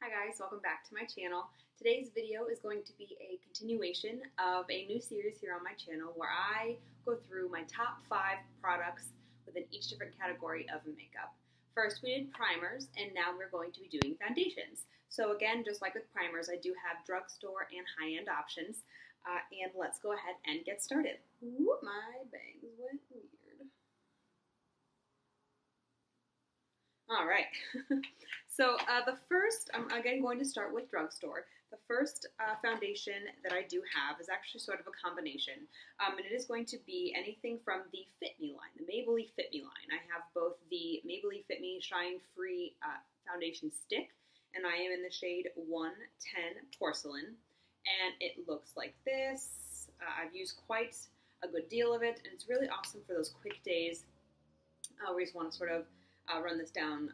Hi guys, welcome back to my channel. Today's video is going to be a continuation of a new series here on my channel where I go through my top 5 products within each different category of makeup. First we did primers, and now we're going to be doing foundations. So again, just like with primers, I do have drugstore and high-end options, and let's go ahead and get started. Ooh, my bangs went weird. All right. So the first, I'm again going to start with drugstore. The first foundation that I do have is actually sort of a combination, and it is going to be anything from the Fit Me line, the Maybelline Fit Me line. I have both the Maybelline Fit Me Shine Free foundation stick, and I am in the shade 110 Porcelain, and it looks like this. I've used quite a good deal of it, and it's really awesome for those quick days where you just want to sort of run this down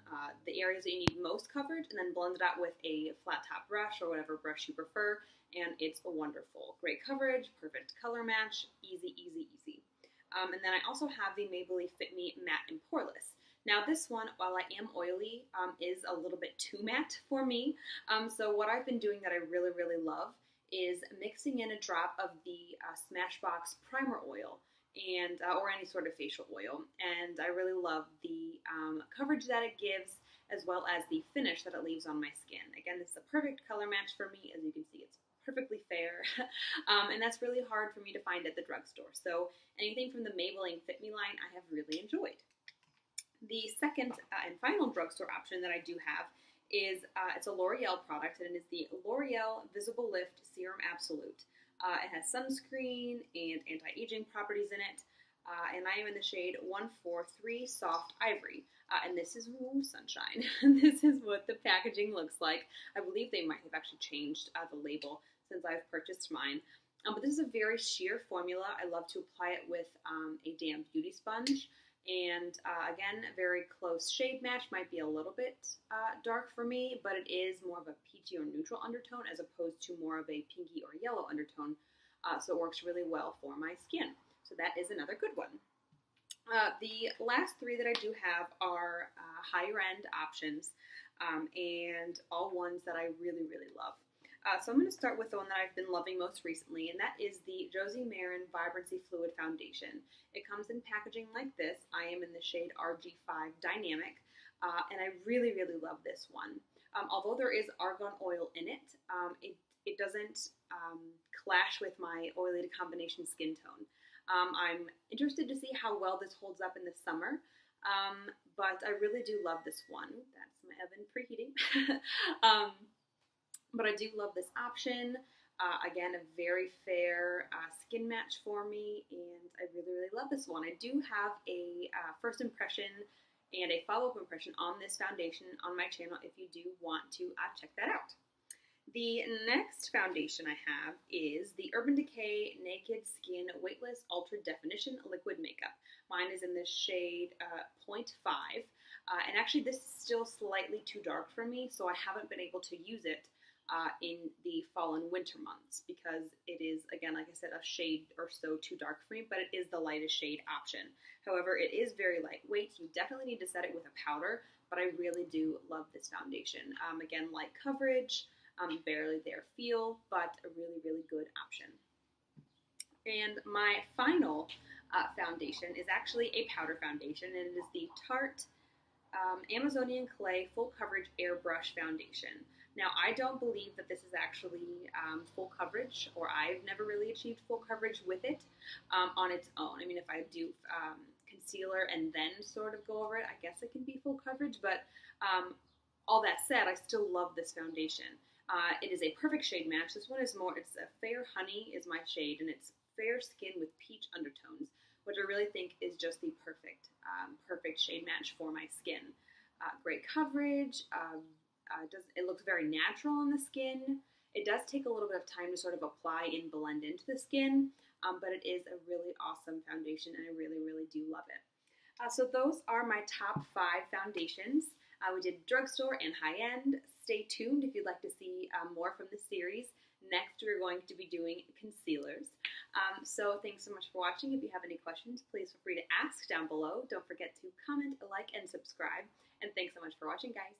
the areas that you need most coverage and then blend it out with a flat top brush or whatever brush you prefer, and it's wonderful. Great coverage, perfect color match, easy, easy, easy. And then I also have the Maybelline Fit Me Matte and Poreless. Now this one, while I am oily, is a little bit too matte for me. So what I've been doing that I really, really love is mixing in a drop of the Smashbox Primer Oil, and or any sort of facial oil, and I really love the coverage that it gives as well as the finish that it leaves on my skin. Again, this is a perfect color match for me. As you can see, it's perfectly fair, and that's really hard for me to find at the drugstore. So anything from the Maybelline Fit Me line I have really enjoyed. The second and final drugstore option that I do have is it's a L'Oreal product, and it is the L'Oreal Visible Lift Serum Absolute. It has sunscreen and anti-aging properties in it, and I am in the shade 143 Soft Ivory, and this is, ooh, sunshine. This is what the packaging looks like. I believe they might have actually changed the label since I've purchased mine, but this is a very sheer formula. I love to apply it with a damp beauty sponge. And again, a very close shade match. Might be a little bit dark for me, but it is more of a peachy or neutral undertone as opposed to more of a pinky or yellow undertone. So it works really well for my skin. So that is another good one. The last 3 that I do have are higher end options, and all ones that I really, really love. So I'm going to start with the one that I've been loving most recently, and that is the Josie Maran Vibrancy Fluid Foundation. It comes in packaging like this. I am in the shade RG5 Dynamic, and I really, really love this one. Although there is argan oil in it, it doesn't clash with my oily to combination skin tone. I'm interested to see how well this holds up in the summer, but I really do love this one. That's my oven preheating. But I do love this option. Again, a very fair skin match for me, and I really, really love this one. I do have a first impression and a follow-up impression on this foundation on my channel if you do want to check that out. The next foundation I have is the Urban Decay Naked Skin Weightless Ultra Definition Liquid Makeup. Mine is in the shade 0.5, and actually this is still slightly too dark for me, so I haven't been able to use it in the fall and winter months because it is, again, like I said, a shade or so too dark for me, but it is the lightest shade option. However, it is very lightweight. You definitely need to set it with a powder, but I really do love this foundation. Again, light coverage, barely there feel, but a really, really good option. And my final foundation is actually a powder foundation, and it is the Tarte Amazonian Clay Full Coverage Airbrush Foundation. Now, I don't believe that this is actually full coverage, or I've never really achieved full coverage with it on its own. I mean, if I do concealer and then sort of go over it, I guess it can be full coverage, but all that said, I still love this foundation. It is a perfect shade match. This one is more, it's a Fair Honey is my shade, and it's fair skin with peach undertones, which I really think is just the perfect shade match for my skin. Great coverage. It looks very natural on the skin. It does take a little bit of time to sort of apply and blend into the skin, but it is a really awesome foundation, and I really, really do love it. So those are my top 5 foundations. We did drugstore and high-end. Stay tuned if you'd like to see more from this series. Next, we're going to be doing concealers. So thanks so much for watching. If you have any questions, please feel free to ask down below. Don't forget to comment, like, and subscribe. And thanks so much for watching, guys.